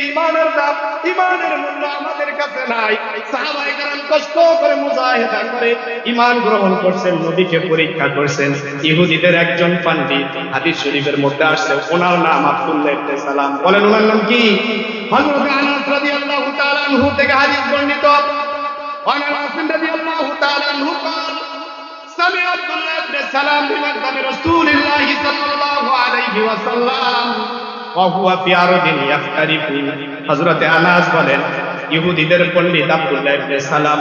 ঈমানের দাম, ঈমানের মূল্য আমাদের কাছে নাই। সাহাবায়ে কেরাম কষ্ট করে মুজাহিদা করে ঈমান গ্রহণ করছেন, নবীকে পরীক্ষা করছেন। ইহুদিদের একজন পণ্ডিত, হাদিস শরীফের মধ্যে আসছে, ওনার নাম আব্দুল্লাহ ইবনে সালাম। বলেন ওনার নাম কি? হযরত আনাস রাদিয়াল্লাহু তাআলা আনহু থেকে হাদিস বর্ণিত। আনাস রাদিয়াল্লাহু তাআলা আনহু قال سمع عبد الله بن سلام بمقدم رسول الله صلى الله عليه وسلم وهو في أرض يختلف। হযরত আনাস বলেন, ইহুদিদের পণ্ডিত আব্দুল্লাহ ইবনে সালাম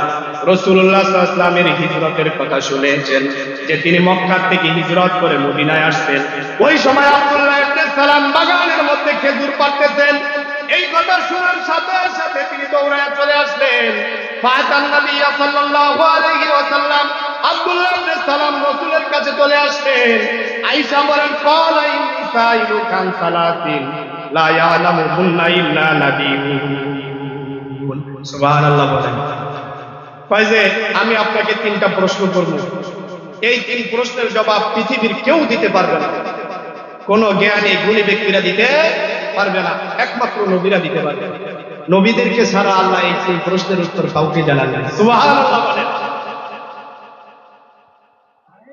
রাসূলুল্লাহ সাল্লাল্লাহু আলাইহি ওয়াসাল্লামের হিজরতের কথা শুনেছেন, যে তিনি মক্কা থেকে হিজরত করে মদিনায় আসছেন। ওই সময় আব্দুল্লাহ ইবনে সালাম বাগানের মধ্যে খেজুর পাড়তেছেন। এই কথা শোনার সাথে সাথে তিনি দৌড়ায় চলে আসলেন। ফাতান নবী সাল্লাল্লাহু আলাইহি ওয়াসাল্লাম, আব্দুল্লাহ ইবনে সালাম রাসূলের কাছে চলে আসলেন। আয়েশা বলেন, ক্বালা ইন্নী সাইলু কান সালাতিন লা ইয়ালামুহুন্না ইল্লা নাবিয়্যুন। সুবহানাল্লাহ বলেন। কয় যে আমি আপনাকে তিনটা প্রশ্ন করব, এই তিন প্রশ্নের জবাব পৃথিবীর কেউ দিতে পারবে না, কোন জ্ঞানী গুণী ব্যক্তিরা দিতে পারবে না, একমাত্র নবীরা দিতে পারবে। নবীদেরকে ছাড়া আল্লাহ এই তিন প্রশ্নের উত্তর কাউকে জানান না। সুবহানাল্লাহ বলেন।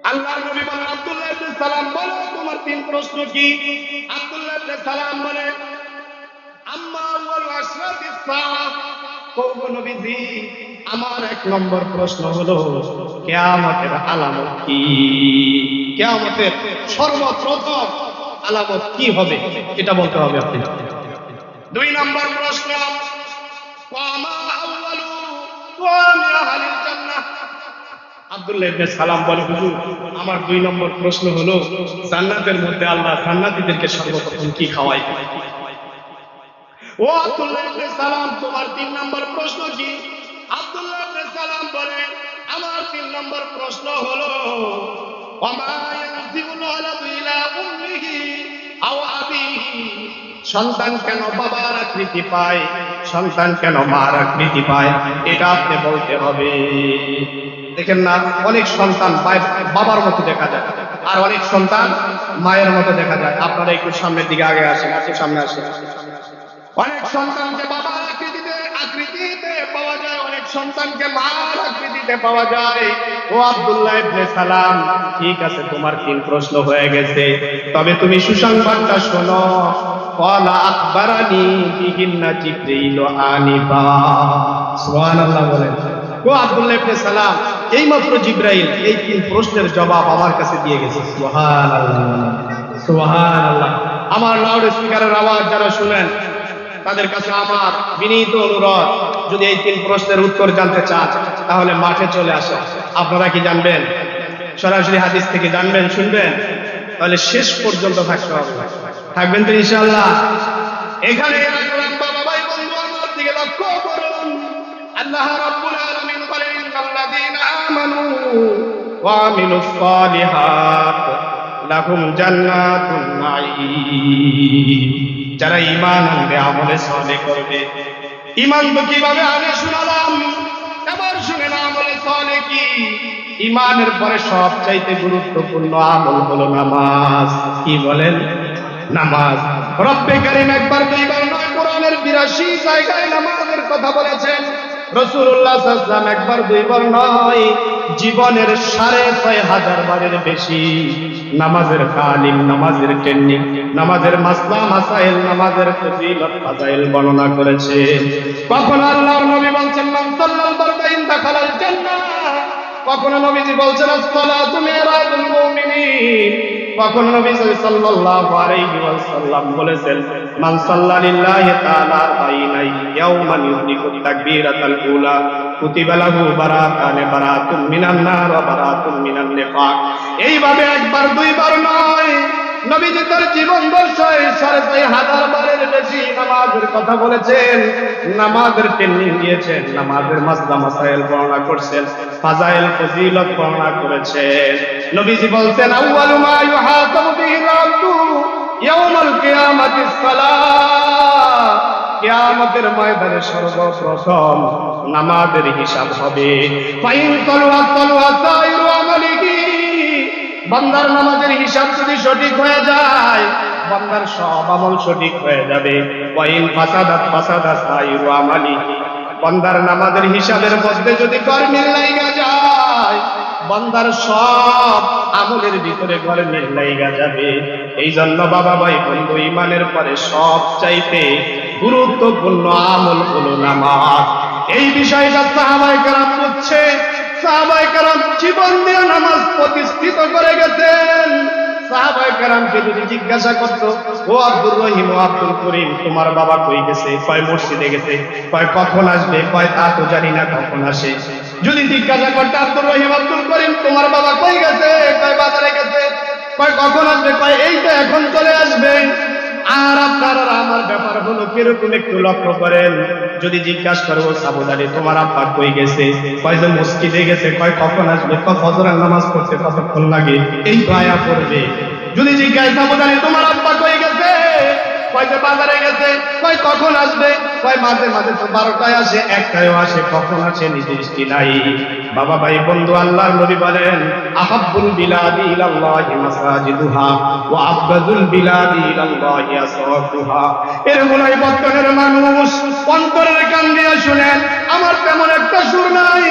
আল্লাহর নবী বলেন, আব্দুল্লাহ ইবনে সালাম বলো তোমার তিন প্রশ্ন কি? আব্দুল্লাহ ইবনে সালাম বলে, আম্মা আউয়ালু আশরাতিস সাআহ। কওম নবীজি, আমার এক নম্বর প্রশ্ন হলো কিয়ামতের আলামত কি? কিয়ামতের সর্বপ্রথম আলামত কি হবে এটা বলতে হবে আপনি। দুই নম্বর প্রশ্ন, ওয়ামা আউয়ালু ওয়ামি আহলিল জান্নাহ। আব্দুল্লাহ ইবনে সালাম বলে, হুজুর আমার দুই নম্বর প্রশ্ন হলো জান্নাতের মধ্যে আল্লাহ জান্নাতীদেরকে সর্বপ্রথম কি খাওয়ায়? ও আব্দুল্লাহ ইবনে সালাম, তোমার তিন নম্বর প্রশ্ন কি? আব্দুল্লাহ ইবনে সালাম বলে, আমার তিন নম্বর প্রশ্ন হলো ওয়ামা ইয়ানজিউল ওয়ালাদু ইলা উম্মিহি আও আবিহি। সন্তান কেন বাবার আকৃতি পায়, সন্তান কেন মার আকৃতি পায়, এটা আপনি বলতে হবে। দেখেন না, অনেক সন্তান বাবার মতো দেখা যায়, আর অনেক সন্তান মায়ের মতো দেখা যায়। আপনারা একটু সামনের দিকে আগে আসেন, একটু সামনে আসেন। অনেক সন্তানকে বাবার আকৃতিতে পাওয়া যায়, অনেক সন্তানকে মার আকৃতিতে পাওয়া যায়। ও আব্দুল্লাহ ইবনে সালাম, ঠিক আছে তোমার তিন প্রশ্ন হয়ে গেছে, তবে তুমি সুসংবাদটা শোনো। ক্বালা আখবারানি বিহিন্না জিবরীল আনিফা। সুবহানাল্লাহ বলেন। ও আব্দুল্লাহ ইবনে সালাম, এইমাত্র জিবরাইল এই তিন প্রশ্নের জবাব আমার কাছে দিয়ে গেছে। সুবহানাল্লাহ, সুবহানাল্লাহ। আমার লাউড স্পিকারের আওয়াজ যারা শুনেন তাদের কাছে আমার বিনীত অনুরোধ, যদি এই তিন প্রশ্নের উত্তর জানতে চান তাহলে মাঠে চলে আসেন। আপনারা কি জানবেন? সরাসরি হাদিস থেকে জানবেন, শুনবেন? তাহলে শেষ পর্যন্ত থাকতে হবে। থাকবেন তো ইনশাআল্লাহ? এখানে বাবা ভাই বন্ধু আমার দিকে লক্ষ্য করুন। আল্লাহ রাব্বুল আলামিন বলেন, ইন্নাল্লাযীনা আমানু ওয়া আমিলুস সালিহাত লাহুম জান্নাতুন নাঈম। যারা ঈমান আনবে, আমলে সালেহ করবে। ঈমান তো কিভাবে আনে শুনালাম, এবার শুনেন আমলে সালেহ কি। ঈমানের পরে সবচাইতে গুরুত্বপূর্ণ আমল হলো নামাজ। কি বলেন? নামাজ। রব্বে কারীম একবার দুইবার নয়, কোরআনের ৮২ জায়গায় নামাজের কথা বলেছেন। রাসূলুল্লাহ সাল্লাল্লাহু আলাইহি ওয়াসাল্লাম একবার দুইবার নয়, জীবনের ৬৫০০ বারের বেশি নামাজের তালিম, নামাজের ট্রেনিং, নামাজের মাসলা মাসাইল, নামাজের ফজিলত ফাজাইল বর্ণনা করেছে। কখন আল্লাহর নবী বলছেন মান সাল্লাল বারদাইন দাখালাল জান্নাহ, কখন নবীজি বলছেন আসসালাতু মিরাজুল মুমিনিন, কখন নবী সাল্লাল্লাহু আলাইহি ওয়াসাল্লাম বলেছেন মান সাল্লা লিল্লাহি তাআলা বাইনা ইয়াওমান ইউদরিকু তাকবীরাতাল উলা কুতিবা লাহু বারাকানে বারাতুম মিনান নার ওয়া বারাতুম মিনান নিফাক। এইভাবে একবার দুইবার নয়, নবীজি তার জীবন দশায় ৬৫০০ বারের বেশি নামাজের কথা বলেছেন, নামাজের ট্রেনিং দিয়েছেন, নামাজের মাসলা মাসাইল বর্ণনা করছেন, ফাজাইল ফজিলত বর্ণনা করেছেন। নবীজি বলছেন আউয়ালু মা ইউহাসাবু বিহিল আবদু ইয়াউমাল কিয়ামাতিস সালাহ। কিয়ামতের ময়দানে সর্বপ্রথম নামাজের হিসাব হবে। ফাইন তালওয়া সাইরু আমালিহি, বান্দার নামাজের হিসাব যদি সঠিক হয়ে যায়, বান্দার সব আমল সঠিক হয়ে যাবে। ওয়াইন ফাসাদাত ফাসাদা সাইরু আমালি, বান্দার নামাজের হিসাবের মধ্যে যদি গরমিল লাইগা যায়, বান্দার সব আমলের ভিতরে গরমিল লাইগা যাবে। এই জন্য বাবা ভাই বন্ধু, ইমানের পরে সব চাইতে গুরুত্বপূর্ণ আমল হলো নামাজ। এই বিষয়টা সাহাবায়ে কেরাম বুঝছে, সাহাবায়ে কেরাম জীবন দিয়ে নামাজ প্রতিষ্ঠিত করে গেছেন। সাহাবায়ে কেরামকে যদি জিজ্ঞাসা করতো, ও আব্দুর রহিম, ও আব্দুল করিম, তোমার বাবা কই গেছে? কয় মসজিদে গেছে। কয় কখন আসবে? কয় তা তো জানি না কখন আসে। যদি জিজ্ঞাসা করতো, আব্দুর রহিম, আব্দুল করিম, তোমার বাবা কই গেছে? কয় বাজারে গেছে। কয় কখন আসবে? কয় এই তো এখন চলে আসবে। আর আপনার আর আমার ব্যাপার হলো কিরকম একটু লক্ষ্য করেন। যদি জিজ্ঞাসা করবো, সাবধানে তোমার আব্বা কই গেছে? কয় যে মসজিদে গেছে। কয় কখন আসবে? কয় ফজরের নামাজ পড়তে কতক্ষণ লাগে? এই তো আয়া পড়বে। যদি জিজ্ঞাসা, সাবধানে তোমার আব্বা কই গেছে? কয় যে বাজারে গেছে। কয় কখন আসবে? কয় মাঝে মাঝে তো 12টায় আসে, 1টায়ও আসে, কখন আসে নির্দিষ্ট নাই। বাবা ভাই বন্ধু, আল্লাহর নবী বলেন, আহাব্বুল বিলাদি ইলাল্লাহি মাসাজিদুহা ওয়া আবগাদুল বিলাদি ইলাল্লাহি আসওয়াকুহা। এর মুলাই বর্তমানের মানুষ অন্তরের কান দিয়ে শুনেন, আমার তেমন একটা সুর নাই।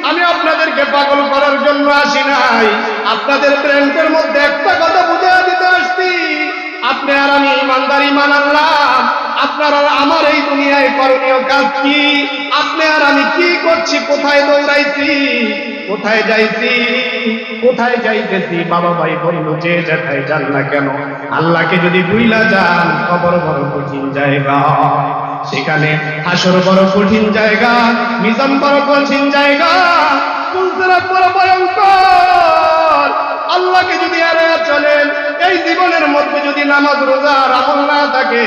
আমি আপনাদেরকে পাগল করার জন্য আসি নাই, আপনাদের ব্রেনের মধ্যে একটা কথা বুঝিয়ে দিতে আসছি। আপনি আর আমি ইমানদার, ঈমান আনলাম। আপনার আর আমার এই দুনিয়ায় করণীয় কাজ কি? আপনি আর আমি কি করছি? কোথায় দৌড়াইছি? কোথায় যাইছি? কোথায় যাইতেছি? বাবা ভাই বন্ধু, যে যেথায় যান না কেন, আল্লাহকে যদি ভুইলা যান, কবর বড় কঠিন জায়গা। সেখানে হাসর বড় কঠিন জায়গা, মিজান বড় কঠিন জায়গা, পুলসিরাত বড় ভয়ঙ্কর। আল্লাহকে যদি এড়িয়ে চলেন, এই জীবনের মধ্যে যদি নামাজ রোজার আমল না থাকে,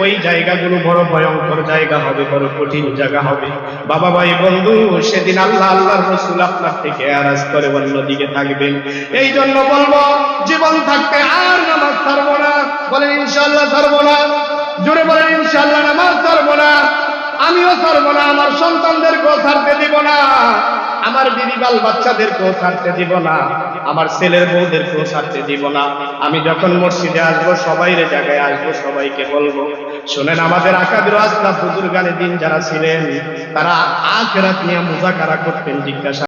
ওই জায়গাগুলো বড় ভয়ঙ্কর জায়গা হবে, বড় কঠিন জায়গা হবে। বাবা ভাই বন্ধু, সেদিন আল্লাহ, আল্লাহর রাসূল আপনার থেকে আরাজ করে অন্যদিকে থাকবেন। এই জন্য বলবো, জীবন থাকতে আর নামাজ ছাড়বো না। বলেন ইনশাআল্লাহ ছাড়বো না। জোরে বলেন ইনশাআল্লাহ নামাজ ছাড়বো না। আমিও ছাড়বো না, আমার সন্তানদেরকেও ছাড়তে দিব না, আমার বিবি বাল বাচ্চাদেরকেও ছাড়তে দিব না, আমার ছেলের বউদেরকেও ছাড়তে দিব না। আমি যখন মসজিদে আসবো, সবাইরে জায়গায় আসবো, সবাইকে বলবো, শোনেন, আমাদের আকাবির আসলাফ বুজুর্গানে দিন যারা ছিলেন, তারা আখিরাত নিয়ে মুযাকারা করতেন। জিজ্ঞাসা